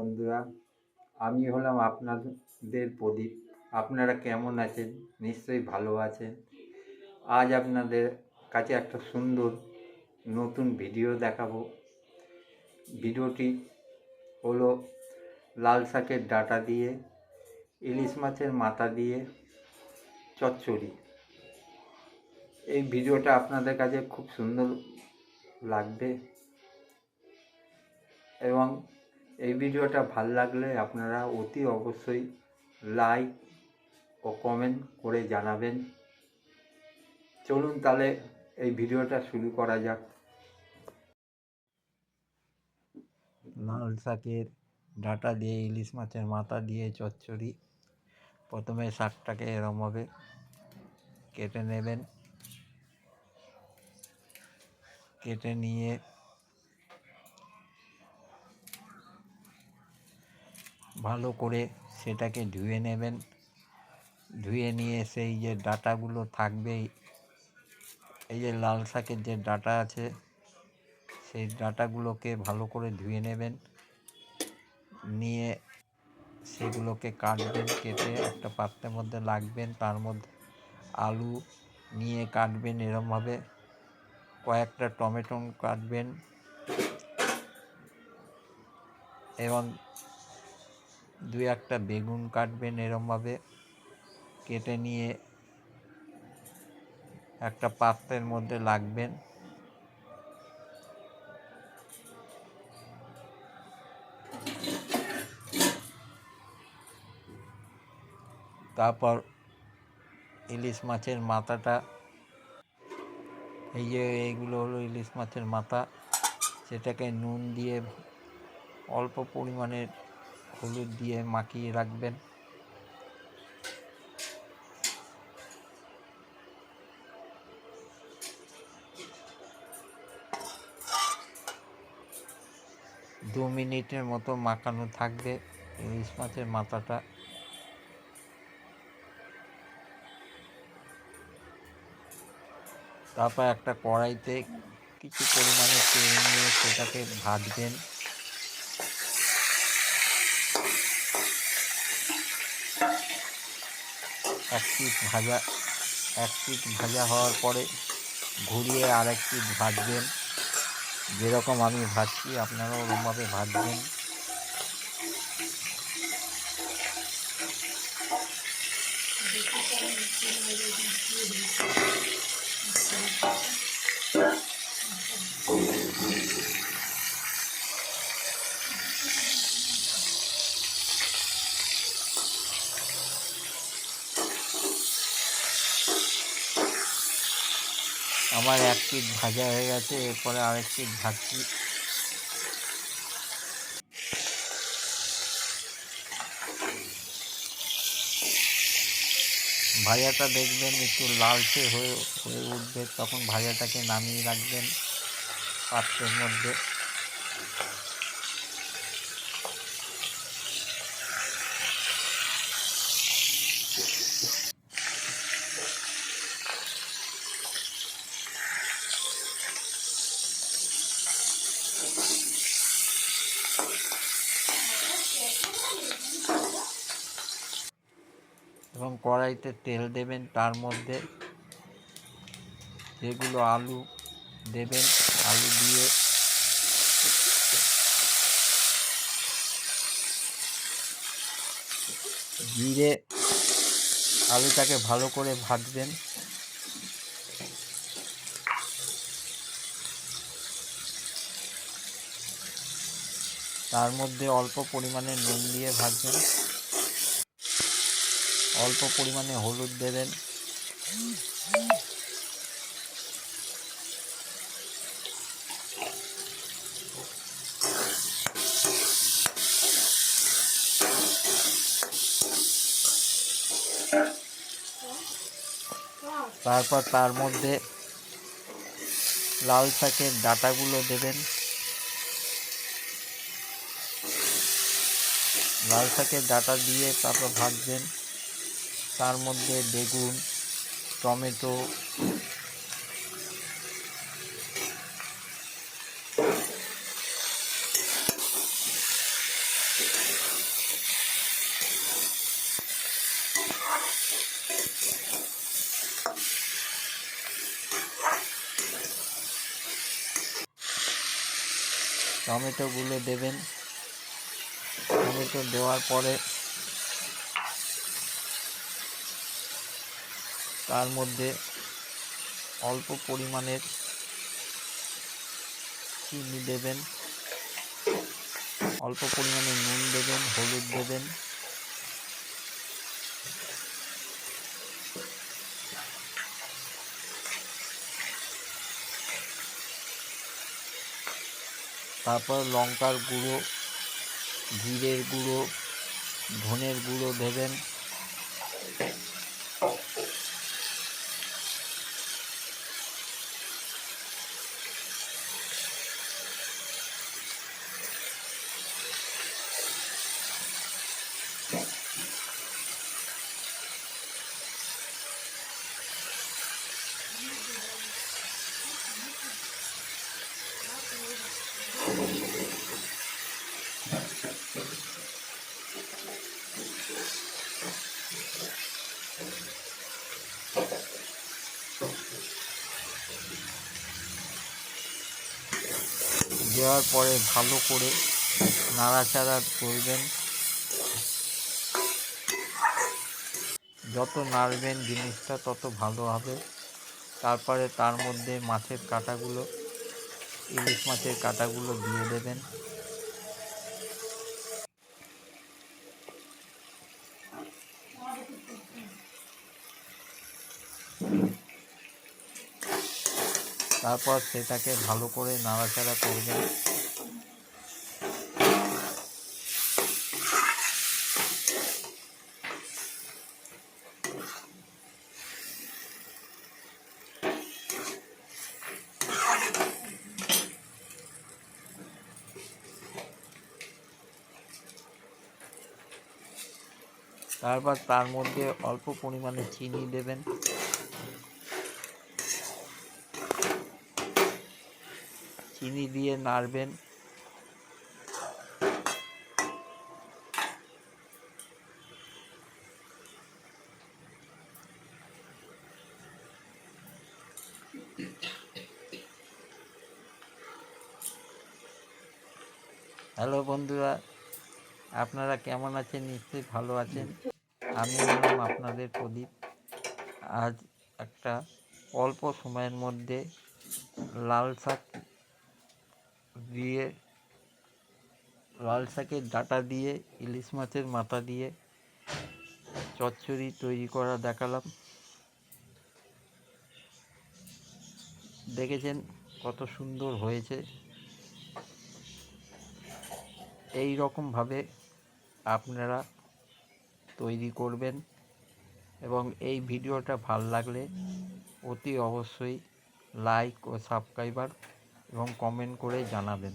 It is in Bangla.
বন্ধুরা, আমি হলাম আপনাদের প্রদীপ। আপনারা কেমন আছেন? নিশ্চয়ই ভালো আছেন। আজ আপনাদের কাছে একটা সুন্দর নতুন ভিডিও দেখাবো। ভিডিওটি হলো লাল শাকের ডাঁটা দিয়ে ইলিশ মাছের মাথা দিয়ে চচ্চড়ি। এই ভিডিওটা আপনাদের কাছে খুব সুন্দর লাগবে এবং এই ভিডিওটা ভালো লাগলে আপনারা অতি অবশ্যই লাইক ও কমেন্ট করে জানাবেন। চলুন তাহলে এই ভিডিওটা শুরু করা যাক। লাল শাকের ডাঁটা দিয়ে ইলিশ মাছের মাথা দিয়ে চচ্চড়ি। প্রথমে শাকটাকে এরমভাবে কেটে নেবেন। কেটে নিয়ে ভালো করে সেটাকে ধুয়ে নেবেন। ধুয়ে নিয়ে সেই যে ডাঁটাগুলো থাকবে, এই যে লাল শাকের যে ডাঁটা আছে সেই ডাঁটাগুলোকে ভালো করে ধুয়ে নেবেন। নিয়ে সেগুলোকে কাটবেন, কেটে একটা পাত্রের মধ্যে রাখবেন। তার মধ্যে আলু নিয়ে কাটবেন এরমভাবে, কয়েকটা টমেটো কাটবেন এবং দু একটা বেগুন কাটবেন এরমভাবে। কেটে নিয়ে একটা পাত্রের মধ্যে রাখবেন। তারপর ইলিশ মাছের মাথাটা, এই যে এইগুলো হলো ইলিশ মাছের মাথা, সেটাকে নুন দিয়ে অল্প পরিমাণে হলুদ দিয়ে মাখিয়ে রাখবেন। দু মিনিটের মতো মাখানো থাকবে ইলিশ মাছের মাথাটা। তারপর একটা কড়াইতে কিছু পরিমাণে তেল নিয়ে সেটাকে ভাজবেন। এক পিঠ ভাজা হওয়ার পরে ঘুরিয়ে আরেক পিঠ ভাজবেন। যেরকম আমি ভাজছি আপনারাও ওরকমভাবে ভাজবেন। আমার এক পিঠ ভাজা হয়ে গেছে, এরপরে আরেক পিঠ ভাজছি। ভাজাটা দেখবেন একটু লালচে হয়ে উঠবে, তখন ভাজাটাকে নামিয়ে রাখবেন পাত্রের মধ্যে। এবং কড়াইতে তেল দেবেন, তার মধ্যে যেগুলো আলু দেবেন, আলু দিয়ে জিরে আলুটাকে ভালো করে ভাজবেন। তার মধ্যে অল্প পরিমাণে নুন দিয়ে ভাজবেন, অল্প পরিমাণে হলুদ দেবেন। তারপর তার মধ্যে লাল শাকের ডাঁটাগুলো দেবেন। লাল শাকের ডাঁটা দিয়ে তারপর ভাজবেন। তার মধ্যে বেগুন, টমেটো, টমেটোগুলো দেবেন। টমেটো দেওয়ার পরে তার মধ্যে অল্প পরিমাণের চিনি দেবেন, অল্প পরিমাণে নুন দেবেন, হলুদ দেবেন। তারপর লঙ্কার গুঁড়ো, জিরের গুঁড়ো, ধনের গুঁড়ো দেবেন। দেওয়ার পরে ভালো করে নাড়াচাড়া করবেন। যত নাড়বেন জিনিসটা তত ভালো হবে। তারপরে তার মধ্যে মাছের কাঁটাগুলো, ইলিশ মাছের কাঁটাগুলো দিয়ে দেবেন। তারপর সেটাকে ভালো করে নাড়াচাড়া করবেন। তারপর তার মধ্যে অল্প পরিমাণে চিনি দেবেন। চিনি দিয়ে নাড়বেন। হ্যালো বন্ধুরা, আপনারা কেমন আছেন? নিশ্চয়ই ভালো আছেন। আমি হলাম আপনাদের প্রদীপ। আজ একটা অল্প সময়ের মধ্যে লাল শাক দিয়ে, লাল শাকের ডাঁটা দিয়ে, ইলিশ মাছের মাথা দিয়ে চচ্চড়ি তৈরি করা দেখালাম। দেখেছেন কত সুন্দর হয়েছে। এই রকমভাবে আপনারা তৈরি করবেন এবং এই ভিডিওটা ভালো লাগলে অতি অবশ্যই লাইক ও সাবস্ক্রাইবার এবং কমেন্ট করে জানাবেন।